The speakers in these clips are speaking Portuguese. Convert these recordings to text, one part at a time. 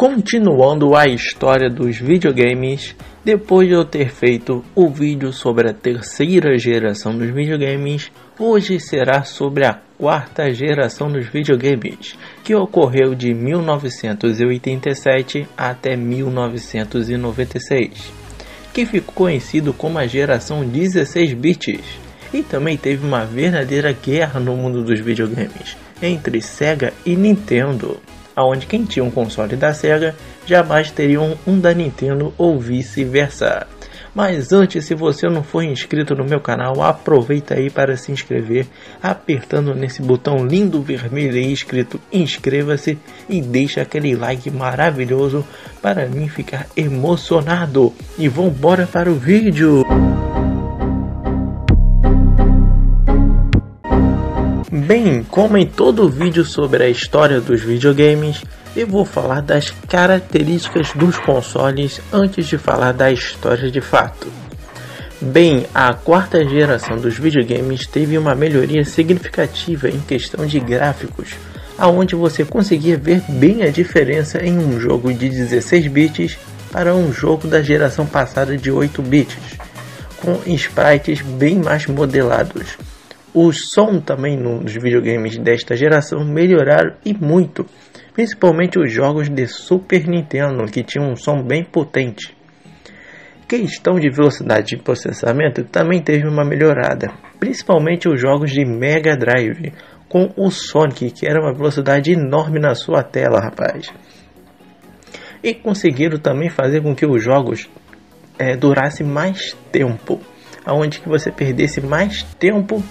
Continuando a história dos videogames, depois de eu ter feito o vídeo sobre a terceira geração dos videogames, hoje será sobre a quarta geração dos videogames, que ocorreu de 1987 até 1996, que ficou conhecido como a geração 16 bits, e também teve uma verdadeira guerra no mundo dos videogames, entre Sega e Nintendo, onde quem tinha um console da Sega jamais teria um da Nintendo ou vice-versa. Mas antes, se você não for inscrito no meu canal, aproveita aí para se inscrever, apertando nesse botão lindo vermelho aí escrito inscreva-se e deixa aquele like maravilhoso para mim ficar emocionado. E vambora para o vídeo! Bem, como em todo vídeo sobre a história dos videogames, eu vou falar das características dos consoles antes de falar da história de fato. Bem, a quarta geração dos videogames teve uma melhoria significativa em questão de gráficos, onde você conseguia ver bem a diferença em um jogo de 16 bits para um jogo da geração passada de 8 bits, com sprites bem mais modelados. O som também nos videogames desta geração melhoraram e muito, principalmente os jogos de Super Nintendo, que tinham um som bem potente. Questão de velocidade de processamento também teve uma melhorada, principalmente os jogos de Mega Drive, com o Sonic, que era uma velocidade enorme na sua tela, rapaz. E conseguiram também fazer com que os jogos durassem mais tempo, onde que você perdesse mais tempo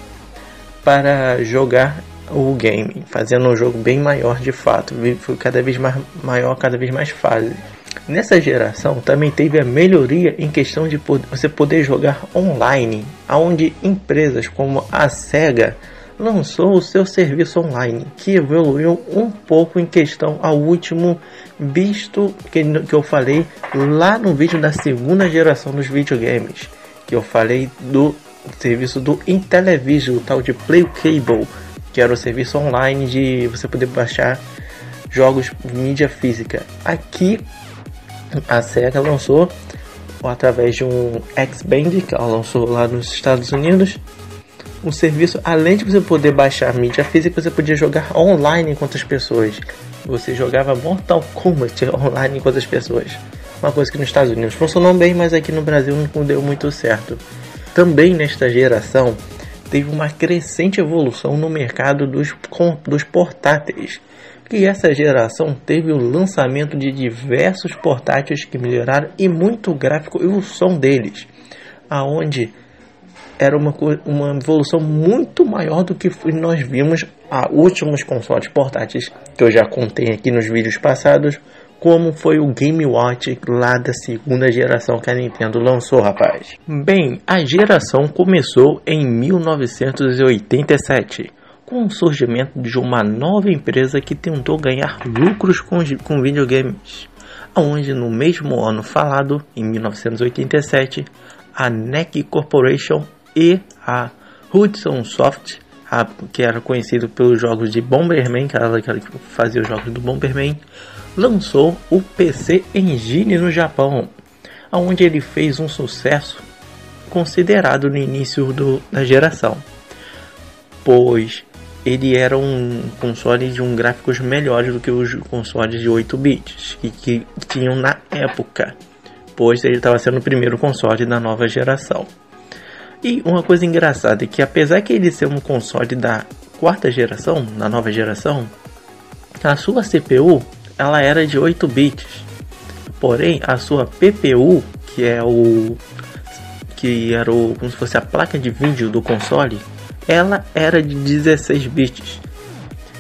para jogar o game, fazendo um jogo bem maior de fato, foi cada vez mais maior, cada vez mais fácil. Nessa geração também teve a melhoria em questão de você poder jogar online, onde empresas como a Sega lançou o seu serviço online, que evoluiu um pouco em questão ao último visto que eu falei lá no vídeo da segunda geração dos videogames, que eu falei do serviço do Intellivision, o tal de Playcable, que era o serviço online de você poder baixar jogos mídia física. Aqui a Sega lançou através de um X-Band, que ela lançou lá nos Estados Unidos, um serviço, além de você poder baixar mídia física, você podia jogar online com outras pessoas. Você jogava Mortal Kombat online com outras pessoas, uma coisa que nos Estados Unidos funcionou bem, mas aqui no Brasil não deu muito certo. Também nesta geração teve uma crescente evolução no mercado dos portáteis, que essa geração teve o lançamento de diversos portáteis que melhoraram e muito o gráfico e o som deles, aonde era uma evolução muito maior do que nós vimos a últimos consoles portáteis que eu já contei aqui nos vídeos passados, como foi o Game Watch lá da segunda geração que a Nintendo lançou, rapaz. Bem, a geração começou em 1987, com o surgimento de uma nova empresa que tentou ganhar lucros com videogames, onde no mesmo ano falado, em 1987, a NEC Corporation e a Hudson Soft, que era conhecido pelos jogos de Bomberman, que era aquela que fazia os jogos do Bomberman, lançou o PC Engine no Japão, onde ele fez um sucesso considerado no início da geração, pois ele era um console de gráficos melhores do que os consoles de 8 bits que tinham na época, pois ele estava sendo o primeiro console da nova geração. E uma coisa engraçada é que, apesar que ele ser um console da quarta geração, da nova geração, a sua CPU ela era de 8 bits, porém a sua PPU, que era como se fosse a placa de vídeo do console, ela era de 16 bits.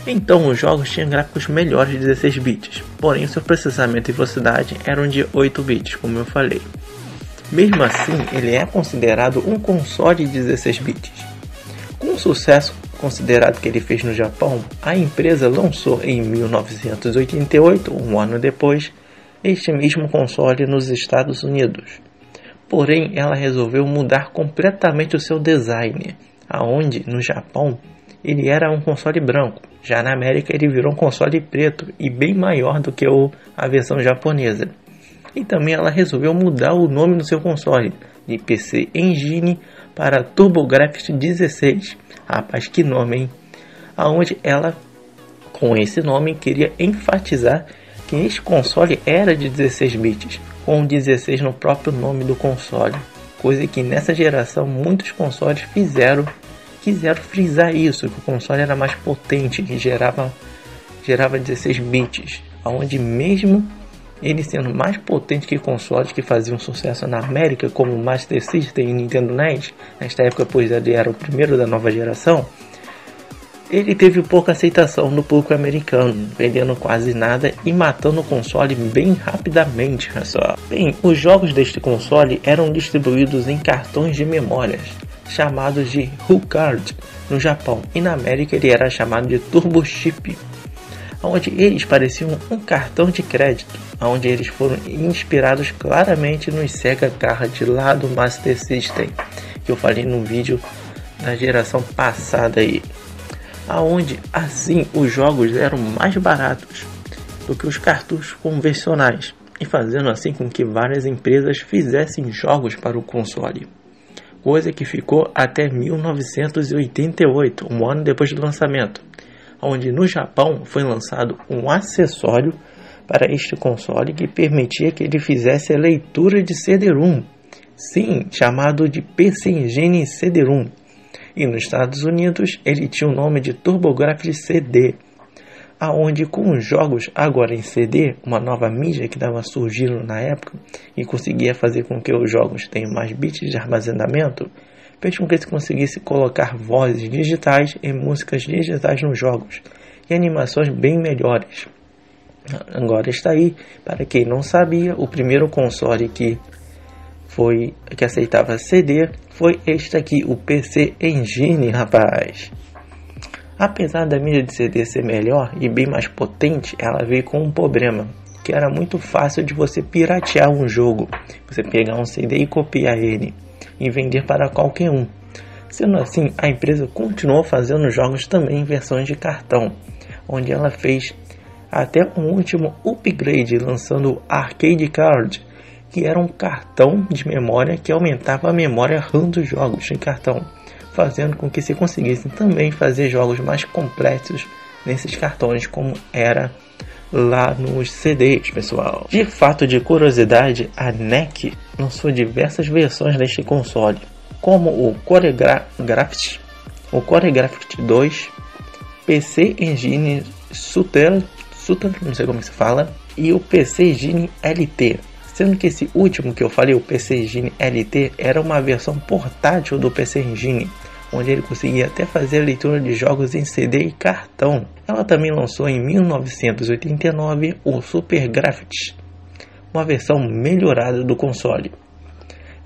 Então os jogos tinham gráficos melhores de 16 bits, porém o seu processamento e velocidade eram de 8 bits, como eu falei. Mesmo assim, ele é considerado um console de 16 bits. Com o sucesso considerado que ele fez no Japão, a empresa lançou em 1988, um ano depois, este mesmo console nos Estados Unidos. Porém, ela resolveu mudar completamente o seu design, aonde no Japão ele era um console branco. Já na América ele virou um console preto e bem maior do que a versão japonesa. E também ela resolveu mudar o nome do seu console, de PC Engine para TurboGrafx 16. Rapaz, que nome, hein? Aonde ela, com esse nome, queria enfatizar que este console era de 16 bits, com 16 no próprio nome do console. Coisa que nessa geração muitos consoles quiseram frisar isso, que o console era mais potente, que gerava 16 bits, onde mesmo ele sendo mais potente que consoles que faziam sucesso na América, como Master System e Nintendo NES, nesta época pois ele era o primeiro da nova geração, ele teve pouca aceitação do público americano, vendendo quase nada e matando o console bem rapidamente. Pessoal. Bem, os jogos deste console eram distribuídos em cartões de memórias, chamados de HuCard no Japão, e na América ele era chamado de Turbo Chip, onde eles pareciam um cartão de crédito, onde eles foram inspirados claramente nos Sega Card lá do Master System, que eu falei no vídeo da geração passada aí, aonde assim os jogos eram mais baratos do que os cartuchos convencionais, e fazendo assim com que várias empresas fizessem jogos para o console, coisa que ficou até 1988, um ano depois do lançamento, onde no Japão foi lançado um acessório para este console que permitia que ele fizesse a leitura de CD-ROM, sim, chamado de PC Engine CD-ROM, e nos Estados Unidos ele tinha o nome de TurboGrafx CD, aonde com os jogos agora em CD, uma nova mídia que estava surgindo na época e conseguia fazer com que os jogos tenham mais bits de armazenamento, fez com que se conseguisse colocar vozes digitais e músicas digitais nos jogos e animações bem melhores. Agora está aí, para quem não sabia, o primeiro console que aceitava CD foi este aqui, o PC Engine, rapaz. Apesar da mídia de CD ser melhor e bem mais potente, ela veio com um problema, que era muito fácil de você piratear um jogo, você pegar um CD e copiar ele e vender para qualquer um. Sendo assim, a empresa continuou fazendo jogos também em versões de cartão, onde ela fez até um último upgrade lançando o Arcade Card, que era um cartão de memória que aumentava a memória RAM dos jogos de cartão, fazendo com que se conseguisse também fazer jogos mais complexos nesses cartões, como era lá nos CDs, pessoal. De fato, de curiosidade, a NEC lançou diversas versões deste console, como o CoreGrafx, o CoreGrafx 2, PC Engine Suter, não sei como se fala, e o PC Engine LT. Sendo que esse último que eu falei, o PC Engine LT, era uma versão portátil do PC Engine, onde ele conseguia até fazer a leitura de jogos em CD e cartão. Ela também lançou em 1989 o SuperGrafx, uma versão melhorada do console.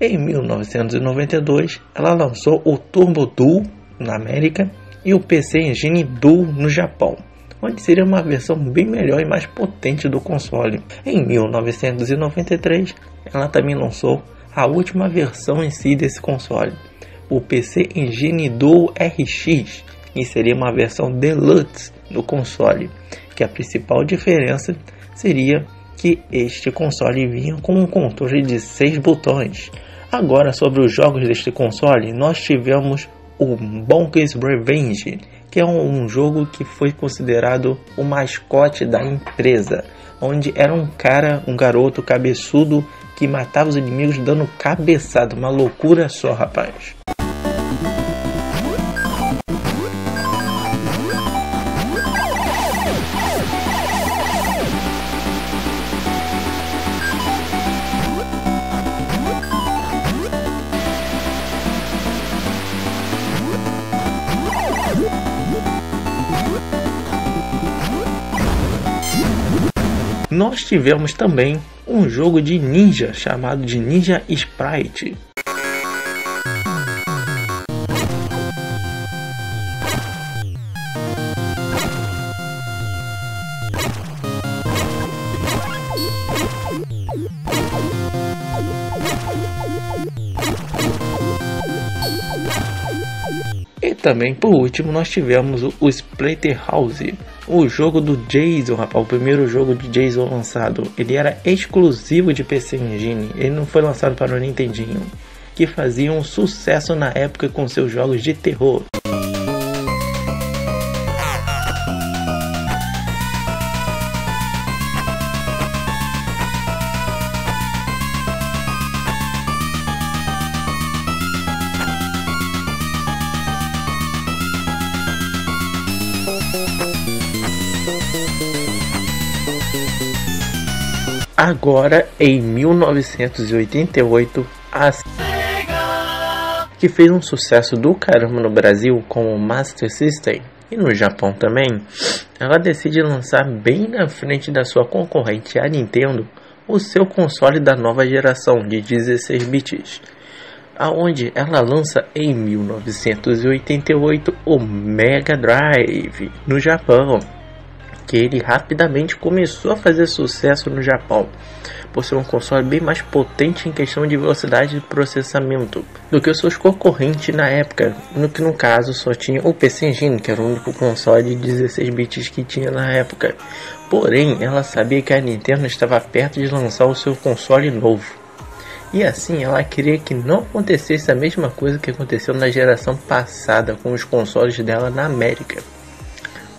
Em 1992, ela lançou o Turbo Duo na América e o PC Engine Duo no Japão, onde seria uma versão bem melhor e mais potente do console. Em 1993, ela também lançou a última versão em si desse console, o PC Engine Duo RX, que seria uma versão deluxe do console, que a principal diferença seria que este console vinha com um controle de 6 botões. Agora, sobre os jogos deste console, nós tivemos o Bonkers Revenge, que é um jogo que foi considerado o mascote da empresa, onde era um garoto cabeçudo que matava os inimigos dando cabeçada, uma loucura só, rapaz. Nós tivemos também um jogo de ninja chamado de Ninja Sprite. também, por último, nós tivemos o Splatterhouse, o jogo do Jason, rapaz, o primeiro jogo de Jason lançado. Ele era exclusivo de PC Engine, ele não foi lançado para o Nintendinho, que fazia um sucesso na época com seus jogos de terror. Agora, em 1988, a SEGA, que fez um sucesso do caramba no Brasil com o Master System e no Japão também, ela decide lançar bem na frente da sua concorrente, a Nintendo, o seu console da nova geração de 16 bits, aonde ela lança em 1988 o Mega Drive no Japão, que ele rapidamente começou a fazer sucesso no Japão, por ser um console bem mais potente em questão de velocidade de processamento do que os seus concorrentes na época, no caso só tinha o PC Engine, que era o único console de 16 bits que tinha na época. Porém, ela sabia que a Nintendo estava perto de lançar o seu console novo, e assim ela queria que não acontecesse a mesma coisa que aconteceu na geração passada com os consoles dela na América.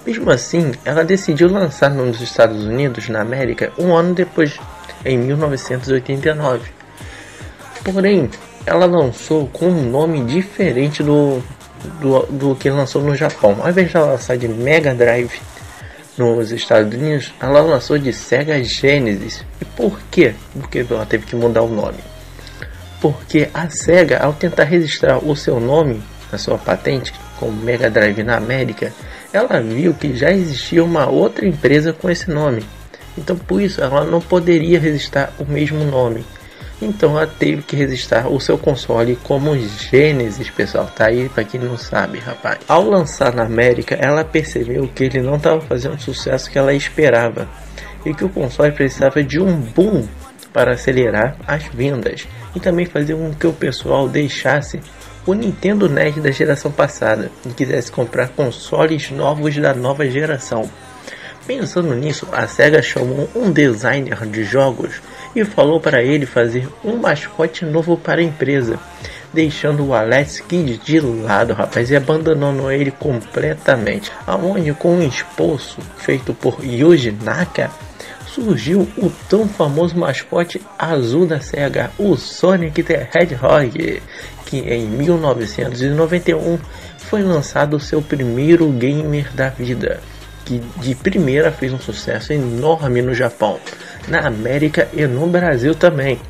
Mesmo assim, ela decidiu lançar nos Estados Unidos, na América, um ano depois, em 1989. Porém, ela lançou com um nome diferente do que lançou no Japão. Ao invés de ela lançar de Mega Drive nos Estados Unidos, ela lançou de Sega Genesis. E por quê? Porque ela teve que mudar o nome. Porque a Sega, ao tentar registrar o seu nome na sua patente, como Mega Drive na América, ela viu que já existia uma outra empresa com esse nome. Então por isso ela não poderia registrar o mesmo nome. Então ela teve que registrar o seu console como Genesis, pessoal. Tá aí para quem não sabe, rapaz. Ao lançar na América, ela percebeu que ele não estava fazendo o sucesso que ela esperava. E que o console precisava de um boom para acelerar as vendas. E também fazer com que o pessoal deixasse o Nintendo NES da geração passada e quisesse comprar consoles novos da nova geração. Pensando nisso, a SEGA chamou um designer de jogos e falou para ele fazer um mascote novo para a empresa, deixando o Alex Kidd de lado, rapaz, e abandonando ele completamente. Aonde, com um esboço feito por Yuji Naka, surgiu o tão famoso mascote azul da SEGA, o Sonic the Hedgehog, que em 1991 foi lançado o seu primeiro gamer da vida, que de primeira fez um sucesso enorme no Japão, na América e no Brasil também.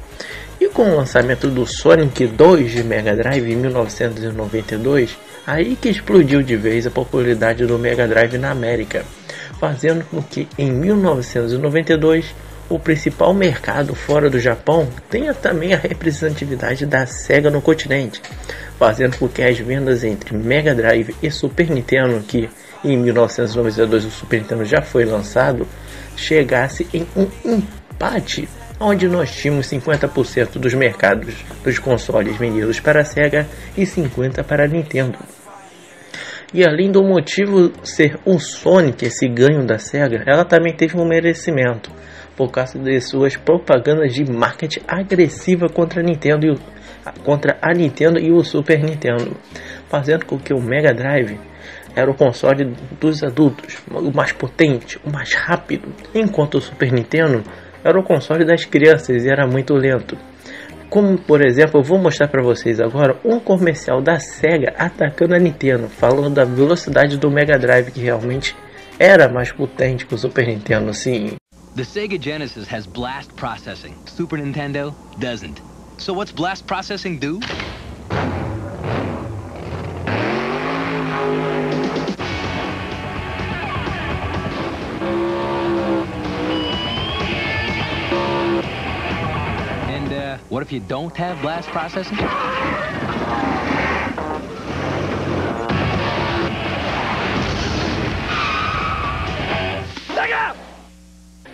E com o lançamento do Sonic 2 de Mega Drive em 1992, aí que explodiu de vez a popularidade do Mega Drive na América, fazendo com que em 1992 o principal mercado fora do Japão tenha também a representatividade da SEGA no continente, fazendo com que as vendas entre Mega Drive e Super Nintendo, que em 1992 o Super Nintendo já foi lançado, chegasse em um empate, onde nós tínhamos 50% dos mercados dos consoles vendidos para a SEGA e 50% para a Nintendo. E além do motivo ser o Sonic, esse ganho da SEGA, ela também teve um merecimento, por causa de suas propagandas de marketing agressiva contra a Nintendo e o Super Nintendo, fazendo com que o Mega Drive era o console dos adultos, o mais potente, o mais rápido, enquanto o Super Nintendo era o console das crianças e era muito lento. Como por exemplo, eu vou mostrar para vocês agora um comercial da SEGA atacando a Nintendo, falando da velocidade do Mega Drive, que realmente era mais potente que o Super Nintendo, sim. The Sega Genesis has blast processing. Super Nintendo doesn't. So what's blast processing do? And what if you don't have blast processing?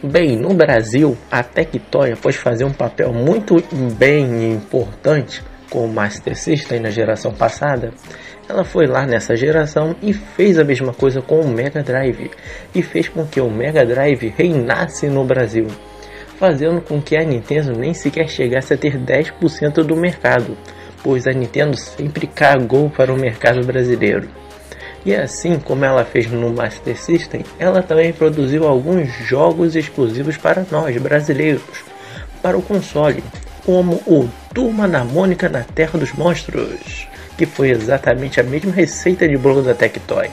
Bem, no Brasil, a Tectoy pôde fazer um papel muito bem importante com o Master System na geração passada, Ela foi lá nessa geração e fez a mesma coisa com o Mega Drive, e fez com que o Mega Drive reinasse no Brasil, fazendo com que a Nintendo nem sequer chegasse a ter 10% do mercado, pois a Nintendo sempre cagou para o mercado brasileiro. E assim como ela fez no Master System, ela também produziu alguns jogos exclusivos para nós brasileiros, para o console, como o Turma da Mônica na Terra dos Monstros, que foi exatamente a mesma receita de bolo da Tectoy,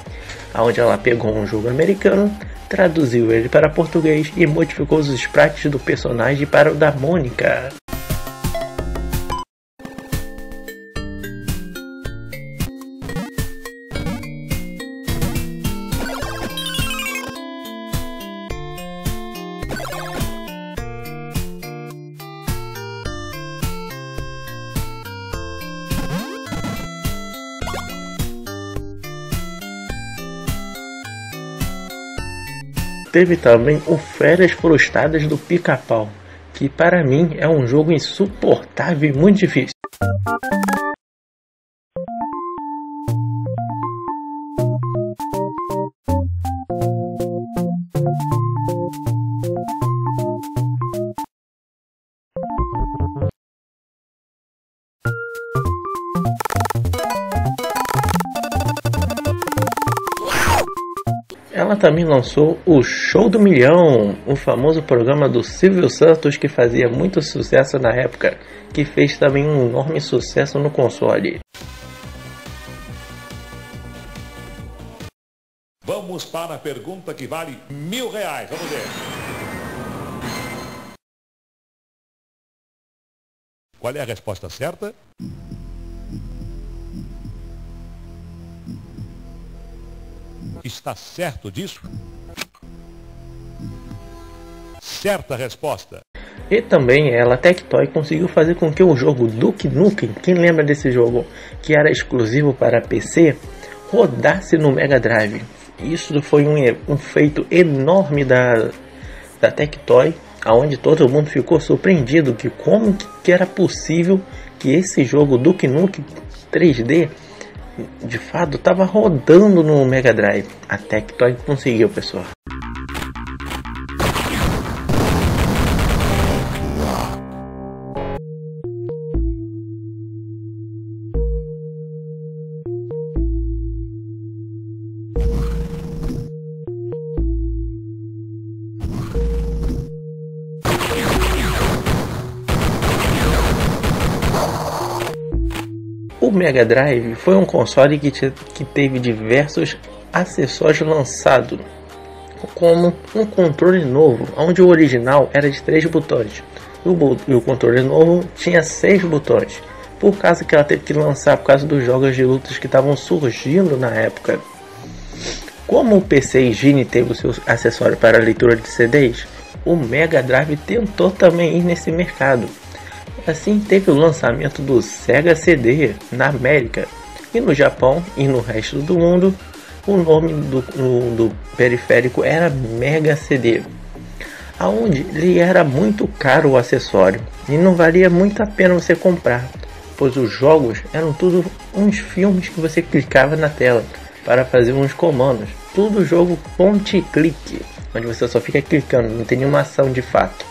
onde ela pegou um jogo americano, traduziu ele para português e modificou os sprites do personagem para o da Mônica. Teve também o Férias Frustradas do Pica-Pau, que para mim é um jogo insuportável e muito difícil. Ela também lançou o Show do Milhão, um famoso programa do Silvio Santos que fazia muito sucesso na época, que fez também um enorme sucesso no console. Vamos para a pergunta que vale R$1.000. Vamos ver. Qual é a resposta certa? Está certo disso? Certa resposta. E também a Tectoy conseguiu fazer com que o jogo Duke Nukem, quem lembra desse jogo, que era exclusivo para PC, rodasse no Mega Drive. Isso foi um feito enorme da Tectoy, onde todo mundo ficou surpreendido que como que era possível que esse jogo Duke Nukem 3D de fato estava rodando no Mega Drive. A Tectoy conseguiu, pessoal. O Mega Drive foi um console que teve diversos acessórios lançados, como um controle novo, onde o original era de 3 botões, e o controle novo tinha 6 botões, por causa que ela teve que lançar por causa dos jogos de lutas que estavam surgindo na época. Como o PC Engine teve o seu acessório para leitura de CDs, o Mega Drive tentou também ir nesse mercado. Assim teve o lançamento do Sega CD na América, e no Japão e no resto do mundo o nome do periférico era Mega CD, aonde ele era muito caro o acessório e não valia muito a pena você comprar, pois os jogos eram tudo uns filmes que você clicava na tela para fazer uns comandos, tudo jogo point e clique, onde você só fica clicando, não tem nenhuma ação de fato.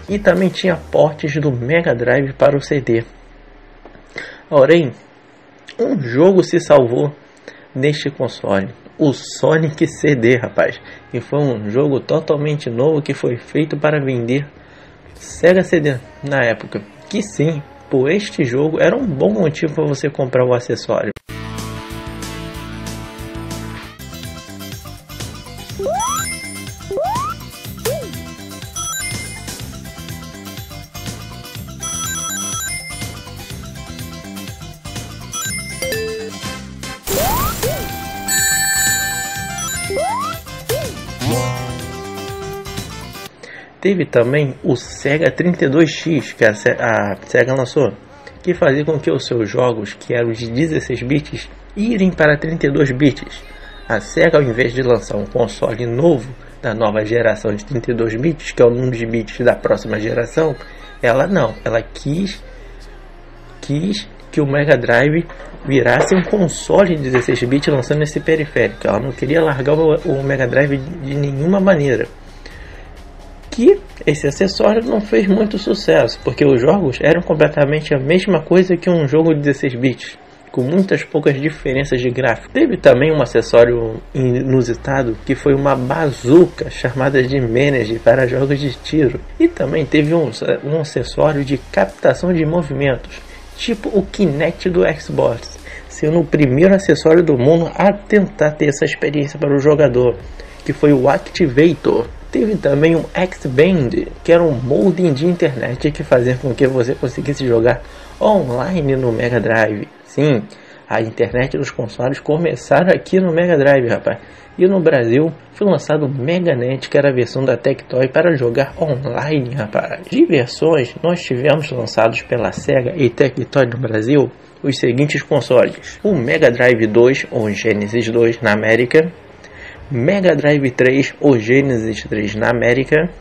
E também tinha portes do Mega Drive para o CD. Porém, um jogo se salvou neste console, o Sonic CD, rapaz. E foi um jogo totalmente novo que foi feito para vender Sega CD na época. Que sim, por este jogo era um bom motivo para você comprar o acessório. Teve também o Sega 32X que a Sega lançou, que fazia com que os seus jogos, que eram de 16 bits, irem para 32 bits. A Sega, ao invés de lançar um console novo da nova geração de 32 bits, que é o número de bits da próxima geração, ela quis que que o Mega Drive virasse um console de 16 bits lançando esse periférico. Ela não queria largar o Mega Drive de nenhuma maneira. Que esse acessório não fez muito sucesso, porque os jogos eram completamente a mesma coisa que um jogo de 16 bits, com muitas poucas diferenças de gráfico. Teve também um acessório inusitado, que foi uma bazuca chamada de Manage para jogos de tiro. E também teve um acessório de captação de movimentos, tipo o Kinect do Xbox, sendo o primeiro acessório do mundo a tentar ter essa experiência para o jogador, que foi o Activator. Teve também um X-Band, que era um modem de internet que fazia com que você conseguisse jogar online no Mega Drive. Sim, a internet dos consoles começaram aqui no Mega Drive, rapaz. E no Brasil foi lançado o MegaNet, que era a versão da Tectoy para jogar online, rapaz. De versões, nós tivemos lançados pela Sega e Tectoy no Brasil os seguintes consoles: o Mega Drive 2 ou Genesis 2 na América, Mega Drive 3 ou Genesis 3 na América,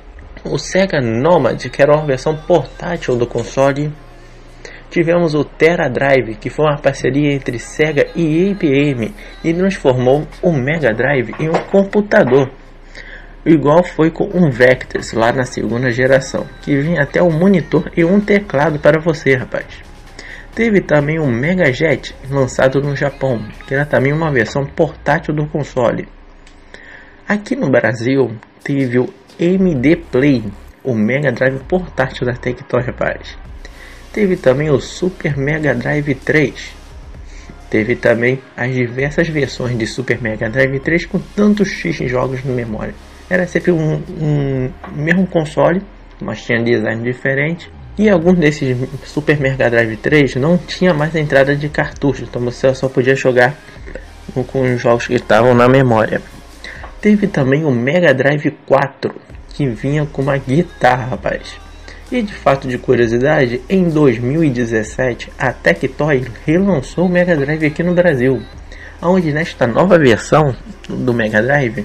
o Sega Nomad, que era uma versão portátil do console. Tivemos o Tera Drive, que foi uma parceria entre Sega e IBM e transformou o Mega Drive em um computador, igual foi com um Vectrex lá na segunda geração, que vinha até um monitor e um teclado para você, rapaz. Teve também o Mega Jet, lançado no Japão, que era também uma versão portátil do console. Aqui no Brasil teve o MD Play, o Mega Drive portátil da Tectoy, rapaz. Teve também o Super Mega Drive 3. Teve também as diversas versões de Super Mega Drive 3 com tantos X jogos na memória. Era sempre um mesmo console, mas tinha design diferente. E alguns desses Super Mega Drive 3 não tinha mais entrada de cartucho, então você só podia jogar com os jogos que estavam na memória. Teve também o Mega Drive 4, que vinha com uma guitarra, rapaz. E de fato de curiosidade, em 2017 a Tectoy relançou o Mega Drive aqui no Brasil, onde nesta nova versão do Mega Drive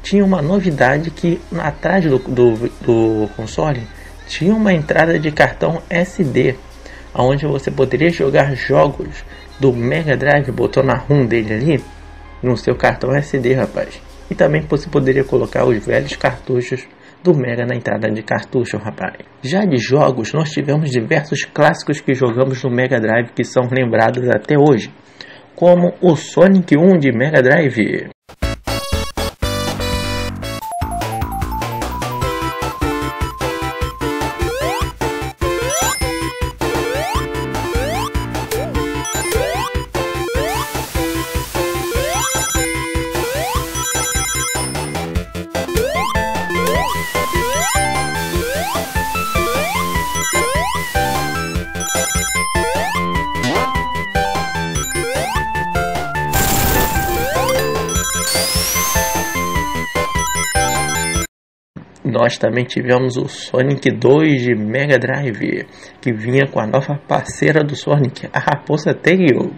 tinha uma novidade, que atrás do console tinha uma entrada de cartão SD, onde você poderia jogar jogos do Mega Drive, botou na ROM dele ali no seu cartão SD, rapaz. E também você poderia colocar os velhos cartuchos do Mega na entrada de cartucho, rapaz. Já de jogos, nós tivemos diversos clássicos que jogamos no Mega Drive que são lembrados até hoje, como o Sonic 1 de Mega Drive. Nós também tivemos o Sonic 2 de Mega Drive, que vinha com a nova parceira do Sonic, a Raposa Tail.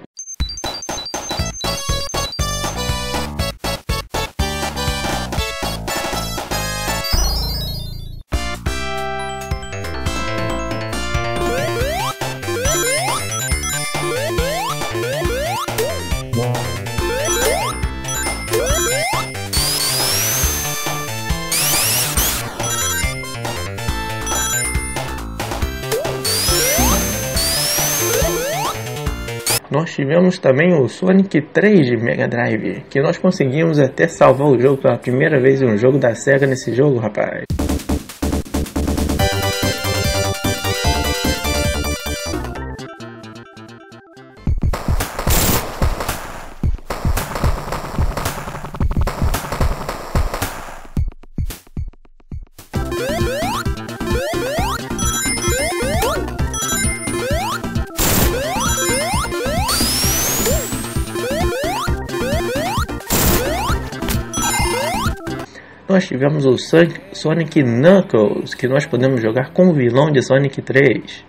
Nós tivemos também o Sonic 3 de Mega Drive, que nós conseguimos até salvar o jogo pela primeira vez em um jogo da Sega nesse jogo, rapaz. Nós tivemos o Sonic Knuckles, que nós podemos jogar com o vilão de Sonic 3.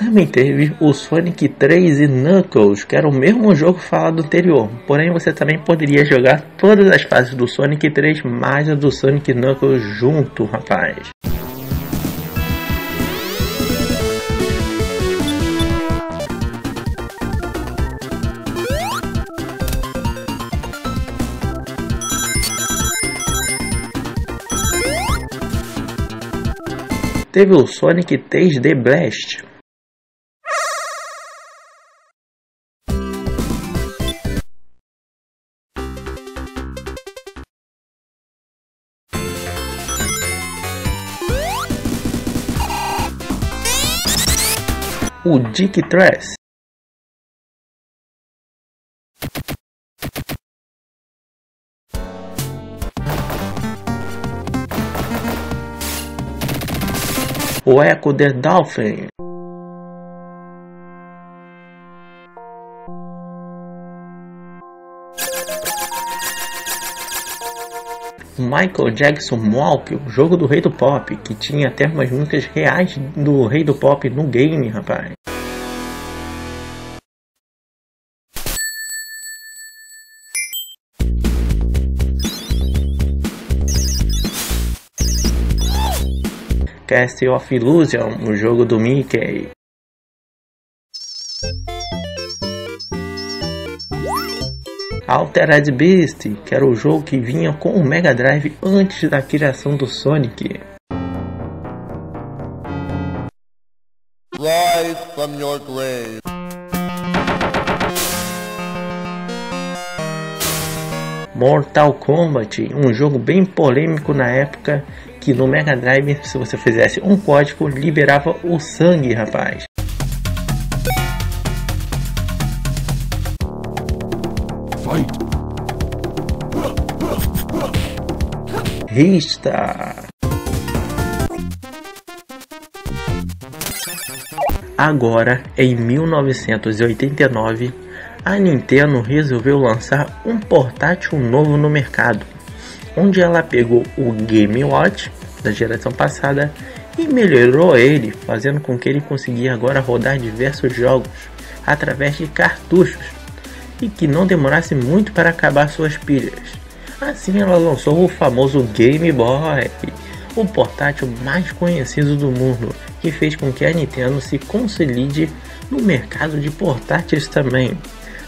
também teve o Sonic 3 e Knuckles, que era o mesmo jogo falado anterior, porém você também poderia jogar todas as fases do Sonic 3 mais a do Sonic Knuckles junto, rapaz. Teve o Sonic 3D Blast. O Dick Trash. O Echo the Dolphin. O Michael Jackson Walk, o jogo do Rei do Pop, que tinha até umas músicas reais do Rei do Pop no game, rapaz. Castle of Illusion, o jogo do Mickey. Altered Beast, que era o jogo que vinha com o Mega Drive antes da criação do Sonic. Rise from your grave. Mortal Kombat, um jogo bem polêmico na época, que no Mega Drive, se você fizesse um código, liberava o sangue, rapaz. Rista. Agora, em 1989, a Nintendo resolveu lançar um portátil novo no mercado, onde ela pegou o Game Watch da geração passada e melhorou ele, fazendo com que ele conseguia agora rodar diversos jogos através de cartuchos e que não demorasse muito para acabar suas pilhas. Assim ela lançou o famoso Game Boy, o portátil mais conhecido do mundo, que fez com que a Nintendo se consolide no mercado de portáteis também,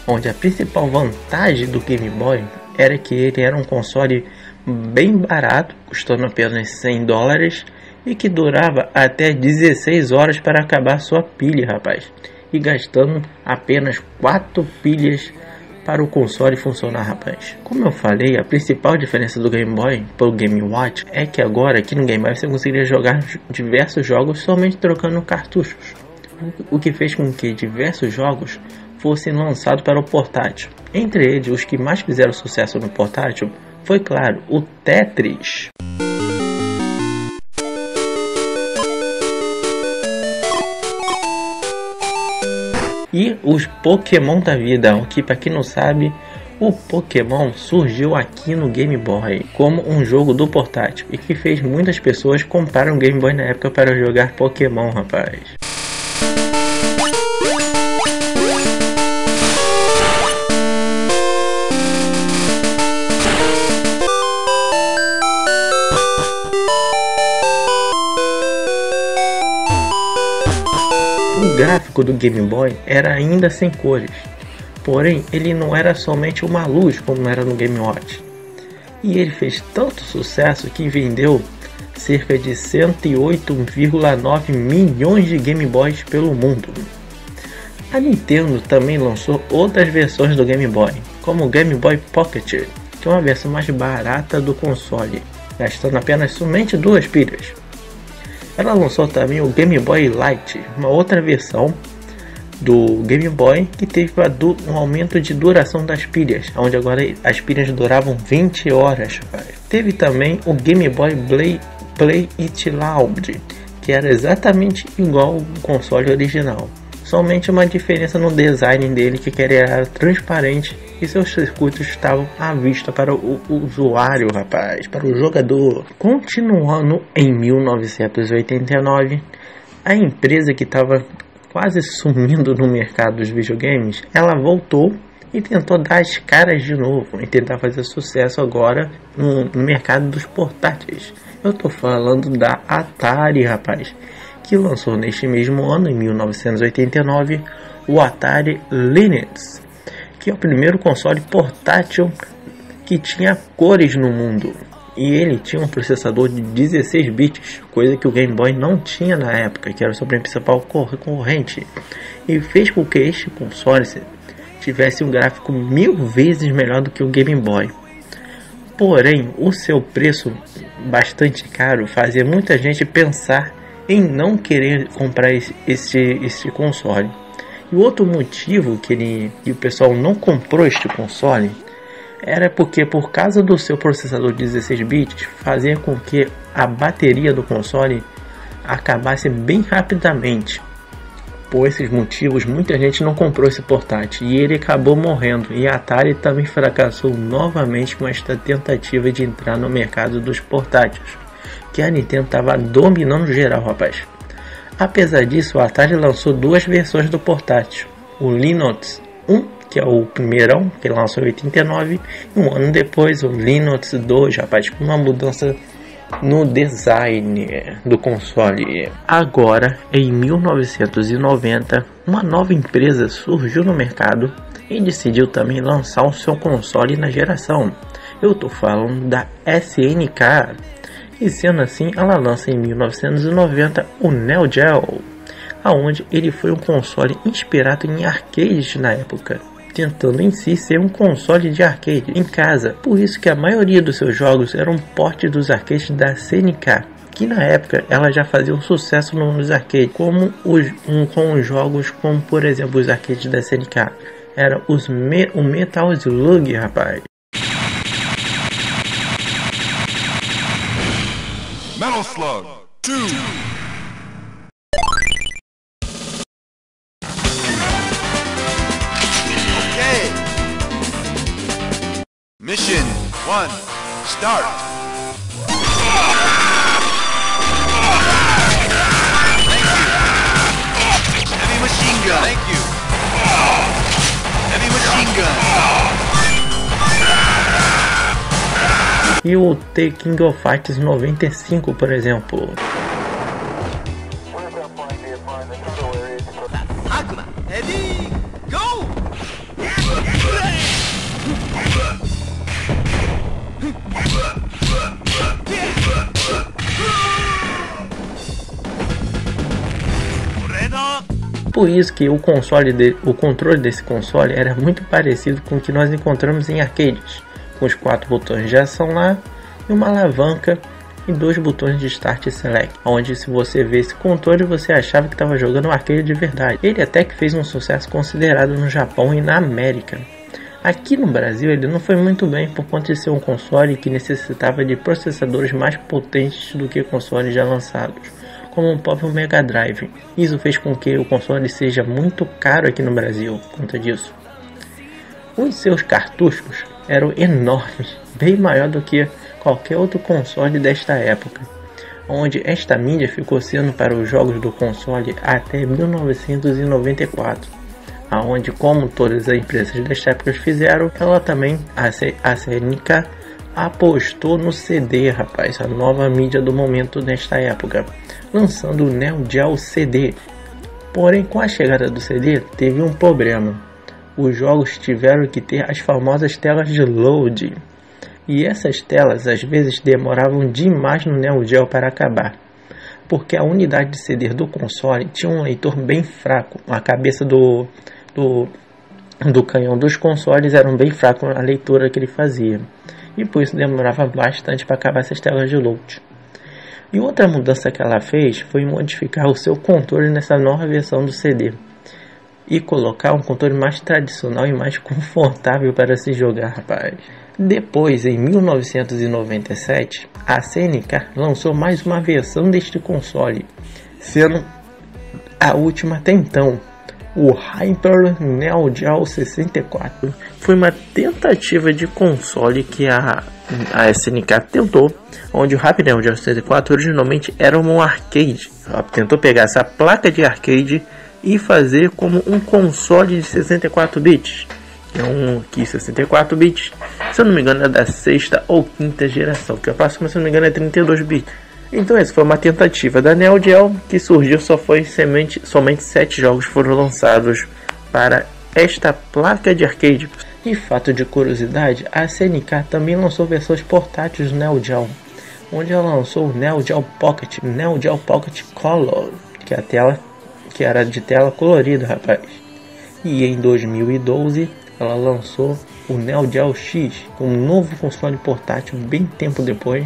onde a principal vantagem do Game Boy era que ele era um console bem barato, custando apenas $100 e que durava até 16 horas para acabar sua pilha, rapaz, e gastando apenas 4 pilhas para o console funcionar, rapaz. Como eu falei, a principal diferença do Game Boy para o Game Watch é que agora aqui no Game Boy você conseguiria jogar diversos jogos somente trocando cartuchos, o que fez com que diversos jogos fossem lançados para o portátil. Entre eles, os que mais fizeram sucesso no portátil foi, claro, o Tetris. E os Pokémon da vida, que para quem não sabe, o Pokémon surgiu aqui no Game Boy como um jogo do portátil e que fez muitas pessoas comprarem um Game Boy na época para jogar Pokémon, rapaz. O gráfico do Game Boy era ainda sem cores, porém ele não era somente uma luz como era no Game Watch. E ele fez tanto sucesso que vendeu cerca de 108,9 milhões de Game Boys pelo mundo. A Nintendo também lançou outras versões do Game Boy, como o Game Boy Pocket, que é uma versão mais barata do console, gastando apenas somente 2 pilhas. Ela lançou também o Game Boy Lite, uma outra versão do Game Boy que teve um aumento de duração das pilhas, onde agora as pilhas duravam 20 horas. Teve também o Game Boy Play It Loud, que era exatamente igual ao console original, somente uma diferença no design dele, que era transparente e seus circuitos estavam à vista para o usuário, rapaz, para o jogador. Continuando em 1989, a empresa que estava quase sumindo no mercado dos videogames, ela voltou e tentou dar as caras de novo e tentar fazer sucesso agora no mercado dos portáteis. Eu tô falando da Atari, rapaz, que lançou neste mesmo ano, em 1989, o Atari Lynx, que é o primeiro console portátil que tinha cores no mundo. E ele tinha um processador de 16 bits, coisa que o Game Boy não tinha na época, que era o seu principal concorrente. E fez com que este console tivesse um gráfico 1000 vezes melhor do que o Game Boy. Porém, o seu preço bastante caro fazia muita gente pensar em não querer comprar este console. E o outro motivo que o pessoal não comprou este console era porque, por causa do seu processador de 16 bits, fazia com que a bateria do console acabasse bem rapidamente. Por esses motivos, muita gente não comprou esse portátil e ele acabou morrendo. E a Atari também fracassou novamente com esta tentativa de entrar no mercado dos portáteis, que a Nintendo estava dominando geral, rapaz. Apesar disso, a Atari lançou duas versões do portátil: o Lynx 1, que é o primeirão, que lançou em 89, e um ano depois o Lynx 2, rapaz, com uma mudança no design do console. Agora, em 1990, uma nova empresa surgiu no mercado e decidiu também lançar o seu console na geração. Eu tô falando da SNK. E sendo assim, ela lança em 1990 o Neo Geo, aonde ele foi um console inspirado em arcades na época, tentando em si ser um console de arcade em casa. Por isso que a maioria dos seus jogos eram portes dos arcades da SNK, que na época ela já fazia um sucesso nos arcades, com os jogos como, por exemplo, os arcades da SNK. Era o Metal Slug, rapaz. Metal Slug 2. Mission 1, start! Thank you! Heavy machine gun! Thank you! Heavy machine gun! E o The King of Fighters 95, por exemplo. Akuma, ready, go! Por isso que o controle desse console era muito parecido com o que nós encontramos em arcades, com os 4 botões de ação lá e uma alavanca e 2 botões de Start e Select, onde se você vê esse controle você achava que estava jogando um arcade de verdade. Ele até que fez um sucesso considerado no Japão e na América. Aqui no Brasil ele não foi muito bem por conta de ser um console que necessitava de processadores mais potentes do que consoles já lançados, como o próprio Mega Drive. Isso fez com que o console seja muito caro aqui no Brasil por conta disso. Os seus cartuchos eram enormes, bem maior do que qualquer outro console desta época, onde esta mídia ficou sendo para os jogos do console até 1994, aonde, como todas as empresas desta época fizeram, ela também, a SNK, apostou no CD, rapaz, a nova mídia do momento nesta época, lançando o Neo Geo CD. Porém, com a chegada do CD, teve um problema. Os jogos tiveram que ter as famosas telas de load, e essas telas às vezes demoravam demais no Neo Geo para acabar, porque a unidade de CD do console tinha um leitor bem fraco. A cabeça do canhão dos consoles era bem fraco na leitura que ele fazia, e por isso demorava bastante para acabar essas telas de load. E outra mudança que ela fez foi modificar o seu controle nessa nova versão do CD e colocar um controle mais tradicional e mais confortável para se jogar, rapaz. Depois, em 1997, a SNK lançou mais uma versão deste console, sendo a última até então, o Hyper Neo Geo 64. Foi uma tentativa de console que a SNK tentou, onde o Hyper Neo Geo 64 originalmente era um arcade. Ela tentou pegar essa placa de arcade e fazer como um console de 64 bits. É um que 64 bits, se eu não me engano é da 6ª ou 5ª geração, que a próxima, se eu não me engano, é 32 bits. Então essa foi uma tentativa da Neo Geo que surgiu, somente 7 jogos foram lançados para esta placa de arcade. E fato de curiosidade, a SNK também lançou versões portáteis do Neo Geo, onde ela lançou o Neo Geo Pocket Color, que era de tela colorida, rapaz. E em 2012 ela lançou o Neo Geo X, um novo console portátil bem tempo depois,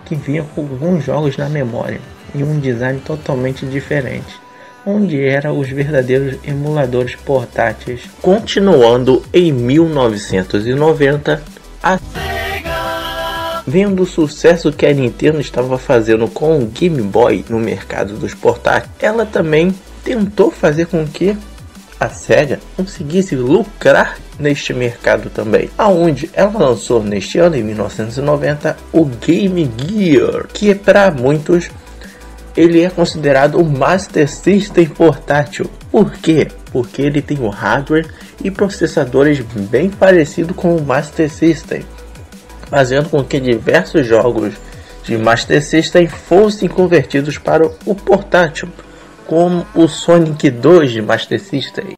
que vinha com alguns jogos na memória e um design totalmente diferente, onde eram os verdadeiros emuladores portáteis. Continuando em 1990, a vendo o sucesso que a Nintendo estava fazendo com o Game Boy no mercado dos portáteis, ela também tentou fazer com que a Sega conseguisse lucrar neste mercado também, aonde ela lançou neste ano, em 1990, o Game Gear, que para muitos ele é considerado o Master System portátil. Por quê? Porque ele tem o hardware e processadores bem parecidos com o Master System, fazendo com que diversos jogos de Master System fossem convertidos para o portátil, como o Sonic 2 de Master System.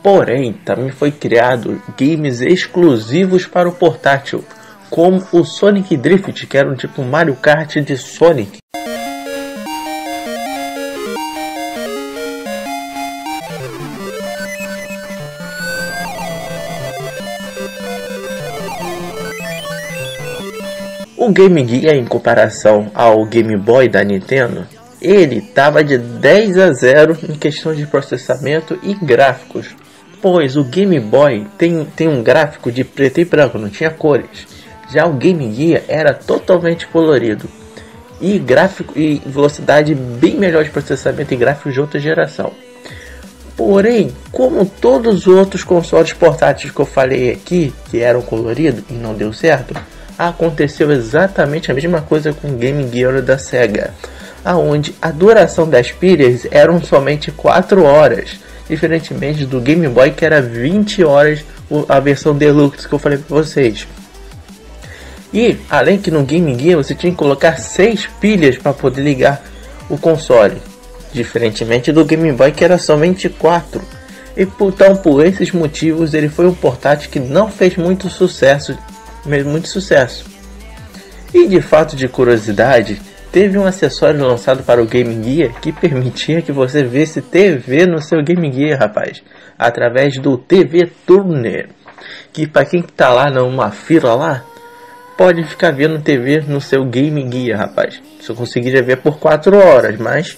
Porém, também foi criado games exclusivos para o portátil, como o Sonic Drift, que era um tipo Mario Kart de Sonic. O Game Gear, em comparação ao Game Boy da Nintendo, ele estava de 10-0 em questão de processamento e gráficos, pois o Game Boy tem um gráfico de preto e branco, não tinha cores. Já o Game Gear era totalmente colorido e gráfico e velocidade bem melhor de processamento e gráficos de outra geração. Porém, como todos os outros consoles portáteis que eu falei aqui, que eram coloridos e não deu certo, aconteceu exatamente a mesma coisa com o Game Gear da Sega, aonde a duração das pilhas eram somente 4 horas, diferentemente do Game Boy, que era 20 horas, a versão Deluxe que eu falei para vocês. E além que no Game Gear você tinha que colocar 6 pilhas para poder ligar o console, diferentemente do Game Boy, que era somente 4. E então, por esses motivos, ele foi um portátil que não fez muito sucesso. E de fato de curiosidade, teve um acessório lançado para o Game Gear que permitia que você visse TV no seu Game Gear, rapaz, através do TV Turner, que para quem está lá numa fila lá, pode ficar vendo TV no seu Game Gear, rapaz. Você conseguiria ver por 4 horas, mas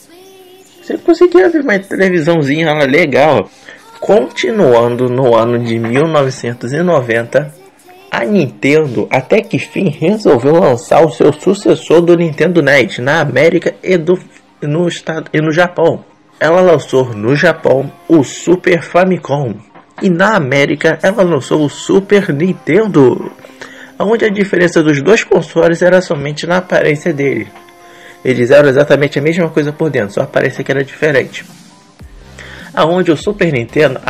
você conseguia ver uma televisãozinha lá legal. Continuando no ano de 1990, a Nintendo até que fim resolveu lançar o seu sucessor do Nintendo NES na América e no Japão. Ela lançou no Japão o Super Famicom e na América ela lançou o Super Nintendo, onde a diferença dos dois consoles era somente na aparência dele. Eles eram exatamente a mesma coisa por dentro, só a aparência que era diferente. Aonde o Super Nintendo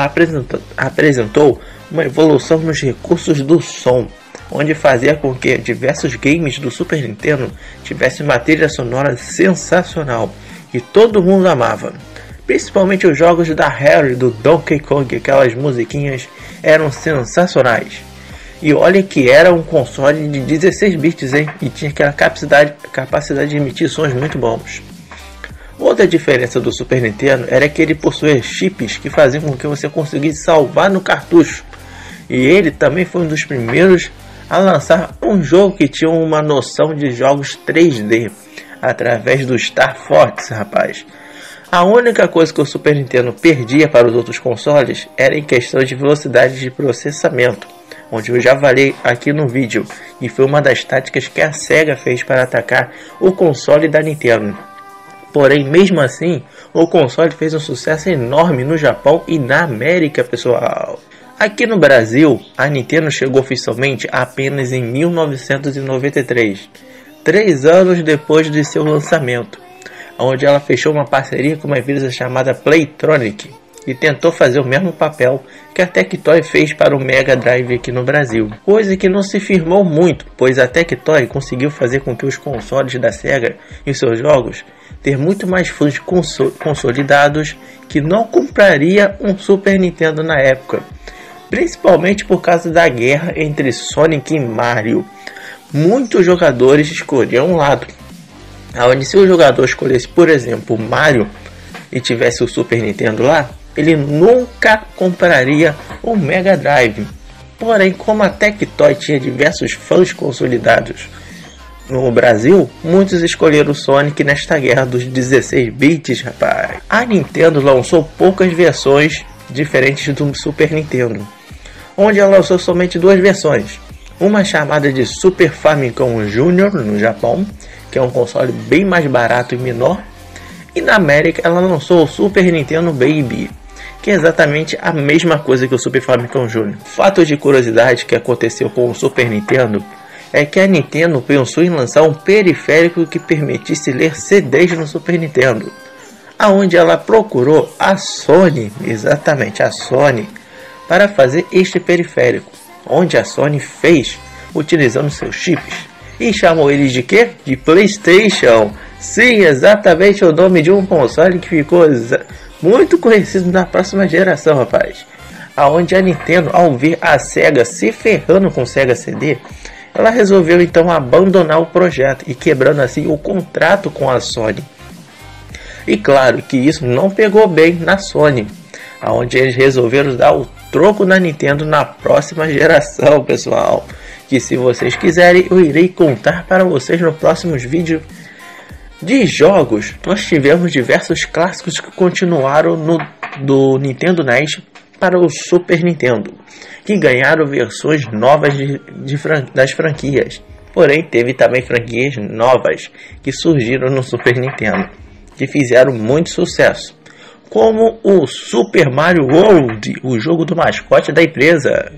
apresentou uma evolução nos recursos do som, onde fazia com que diversos games do Super Nintendo tivessem uma trilha sonora sensacional, que todo mundo amava. Principalmente os jogos da Rare, do Donkey Kong, aquelas musiquinhas eram sensacionais. E olha que era um console de 16 bits, hein? E tinha aquela capacidade de emitir sons muito bons. Outra diferença do Super Nintendo era que ele possuía chips que faziam com que você conseguisse salvar no cartucho. E ele também foi um dos primeiros a lançar um jogo que tinha uma noção de jogos 3D, através do Star Fox, rapaz. A única coisa que o Super Nintendo perdia para os outros consoles era em questão de velocidade de processamento, onde eu já falei aqui no vídeo, e foi uma das táticas que a Sega fez para atacar o console da Nintendo. Porém, mesmo assim, o console fez um sucesso enorme no Japão e na América, pessoal. Aqui no Brasil, a Nintendo chegou oficialmente apenas em 1993, 3 anos depois de seu lançamento, onde ela fechou uma parceria com uma empresa chamada Playtronic e tentou fazer o mesmo papel que a Tectoy fez para o Mega Drive aqui no Brasil, coisa que não se firmou muito, pois a Tectoy conseguiu fazer com que os consoles da Sega e seus jogos ter muito mais fãs consolidados que não compraria um Super Nintendo na época, principalmente por causa da guerra entre Sonic e Mario. Muitos jogadores escolhiam um lado, onde se o jogador escolhesse, por exemplo, o Mario e tivesse o Super Nintendo lá, ele nunca compraria o Mega Drive. Porém, como a Tectoy tinha diversos fãs consolidados no Brasil, muitos escolheram o Sonic nesta guerra dos 16 bits, rapaz. A Nintendo lançou poucas versões diferentes do Super Nintendo, onde ela lançou somente 2 versões. Uma chamada de Super Famicom Junior no Japão, que é um console bem mais barato e menor, e na América ela lançou o Super Nintendo Baby, que é exatamente a mesma coisa que o Super Famicom Junior. Fato de curiosidade que aconteceu com o Super Nintendo é que a Nintendo pensou em lançar um periférico que permitisse ler CDs no Super Nintendo, aonde ela procurou a Sony, exatamente a Sony, para fazer este periférico, onde a Sony fez utilizando seus chips e chamou eles de quê? De PlayStation. Sim, exatamente o nome de um console que ficou muito conhecido na próxima geração, rapaz. Aonde a Nintendo, ao ver a Sega se ferrando com o Sega CD, ela resolveu então abandonar o projeto e quebrando assim o contrato com a Sony. E claro que isso não pegou bem na Sony, aonde eles resolveram dar o troco na Nintendo na próxima geração, pessoal. Que se vocês quiserem, eu irei contar para vocês no próximos vídeos de jogos. Nós tivemos diversos clássicos que continuaram do Nintendo NES para o Super Nintendo, que ganharam versões novas das franquias. Porém, teve também franquias novas que surgiram no Super Nintendo, que fizeram muito sucesso, como o Super Mario World, o jogo do mascote da empresa.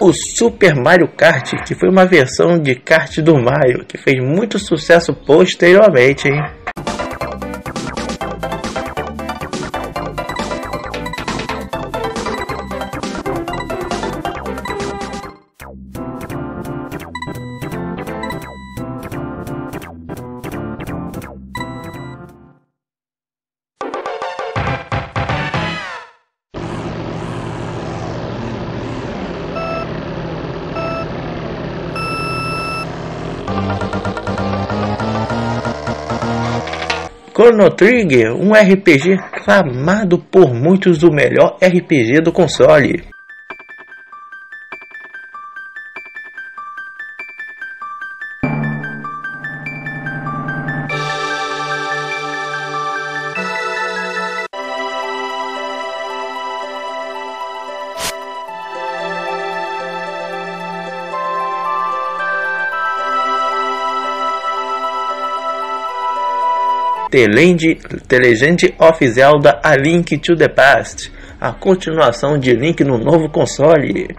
O Super Mario Kart, que foi uma versão de kart do Mario, que fez muito sucesso posteriormente, hein? Chrono Trigger, um RPG clamado por muitos o melhor RPG do console. The Legend of Zelda: A Link to the Past, a continuação de Link no novo console.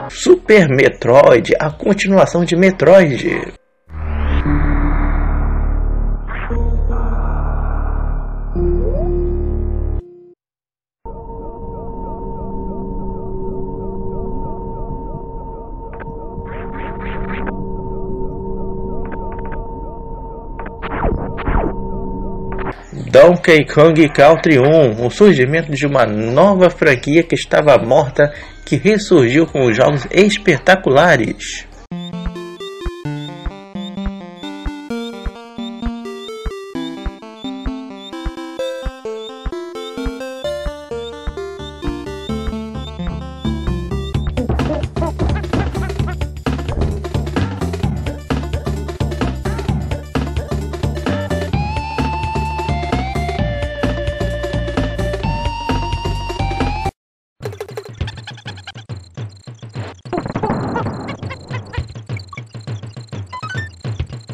Super Metroid, a continuação de Metroid. Donkey Kong Country 1, o surgimento de uma nova franquia que estava morta, que ressurgiu com os jogos espetaculares.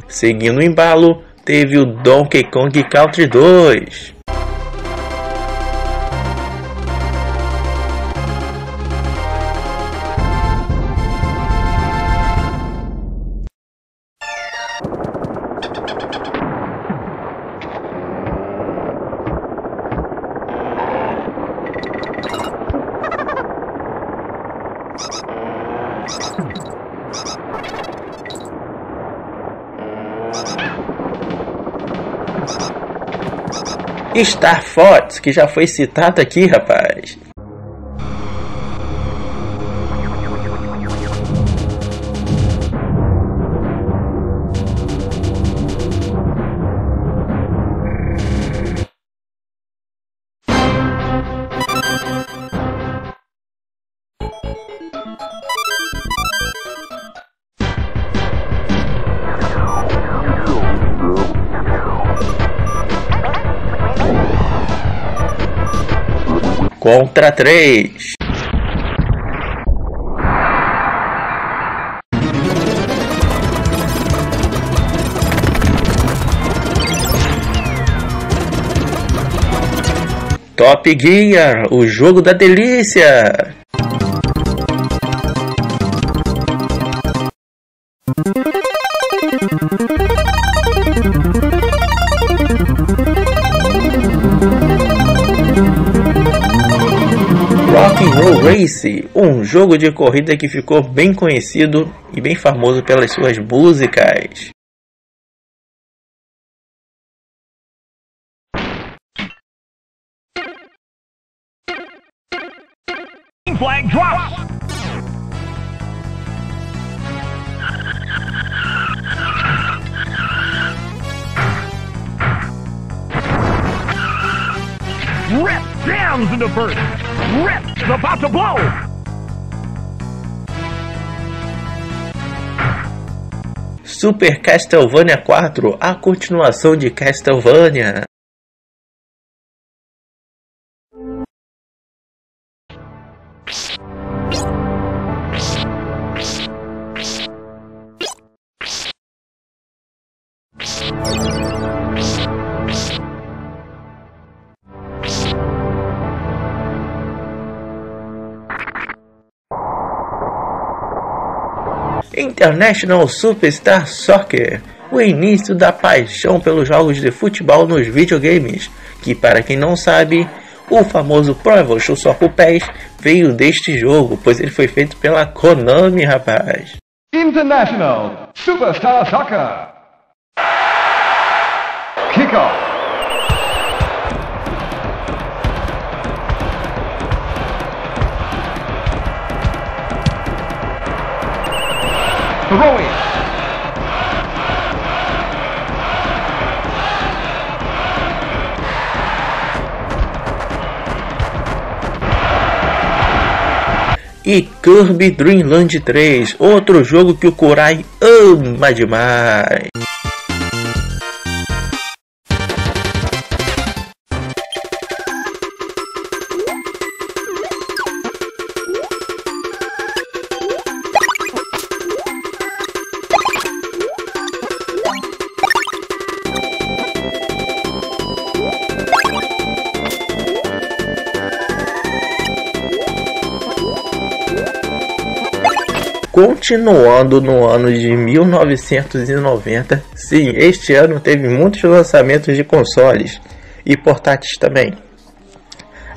Seguindo o embalo, teve o Donkey Kong Country 2. Star Fox, que já foi citado aqui, rapaz. Contra 3. Top Gear, o jogo da delícia. Rock'n'Roll Race, um jogo de corrida que ficou bem conhecido e bem famoso pelas suas músicas. Flag drops. Rip jams into first. Rip is about to blow. Super Castlevania 4, a continuação de Castlevania. International Superstar Soccer, o início da paixão pelos jogos de futebol nos videogames, que para quem não sabe, o famoso Pro Evolution Soccer PES veio deste jogo, pois ele foi feito pela Konami, rapaz. International Superstar Soccer. Kickoff. Throwing. E Kirby Dream Land 3, outro jogo que o Kurai ama demais. Continuando no ano de 1990, sim, este ano teve muitos lançamentos de consoles e portáteis também.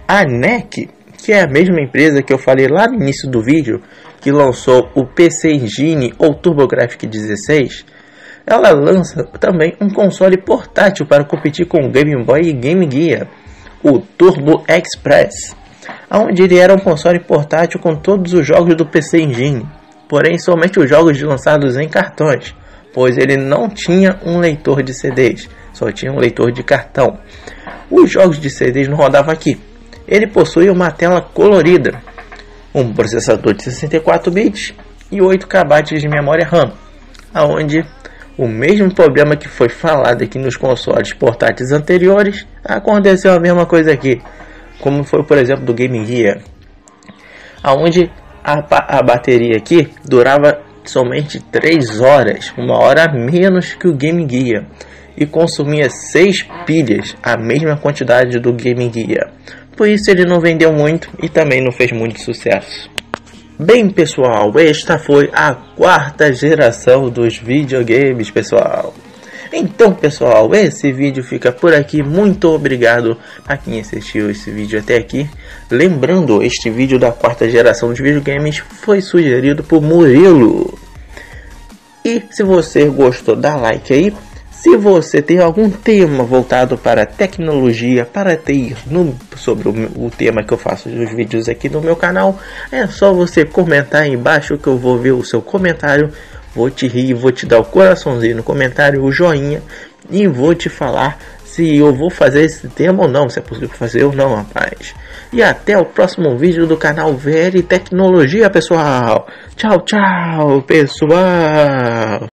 A NEC, que é a mesma empresa que eu falei lá no início do vídeo, que lançou o PC Engine ou TurboGrafx 16, ela lança também um console portátil para competir com o Game Boy e Game Gear, o Turbo Express, onde ele era um console portátil com todos os jogos do PC Engine, porém somente os jogos lançados em cartões, pois ele não tinha um leitor de CDs, só tinha um leitor de cartão. Os jogos de CDs não rodavam aqui. Ele possui uma tela colorida, um processador de 64 bits e 8 KB de memória RAM, onde o mesmo problema que foi falado aqui nos consoles portáteis anteriores, aconteceu a mesma coisa aqui, como foi por exemplo do Game Gear, onde a bateria aqui durava somente 3 horas, 1 hora a menos que o Game Gear, e consumia 6 pilhas, a mesma quantidade do Game Gear. Por isso ele não vendeu muito e também não fez muito sucesso. Bem pessoal, esta foi a 4ª geração dos videogames, pessoal. Então pessoal, esse vídeo fica por aqui. Muito obrigado a quem assistiu esse vídeo até aqui. Lembrando, este vídeo da 4ª geração dos videogames foi sugerido por Murilo. E se você gostou, dá like aí. Se você tem algum tema voltado para tecnologia, para TI, sobre o tema que eu faço nos vídeos aqui no meu canal, é só você comentar aí embaixo que eu vou ver o seu comentário, vou te rir, vou te dar o coraçãozinho no comentário, o joinha, e vou te falar se eu vou fazer esse tema ou não, se é possível fazer ou não, rapaz. E até o próximo vídeo do canal VR Tecnologia, pessoal. Tchau, tchau, pessoal.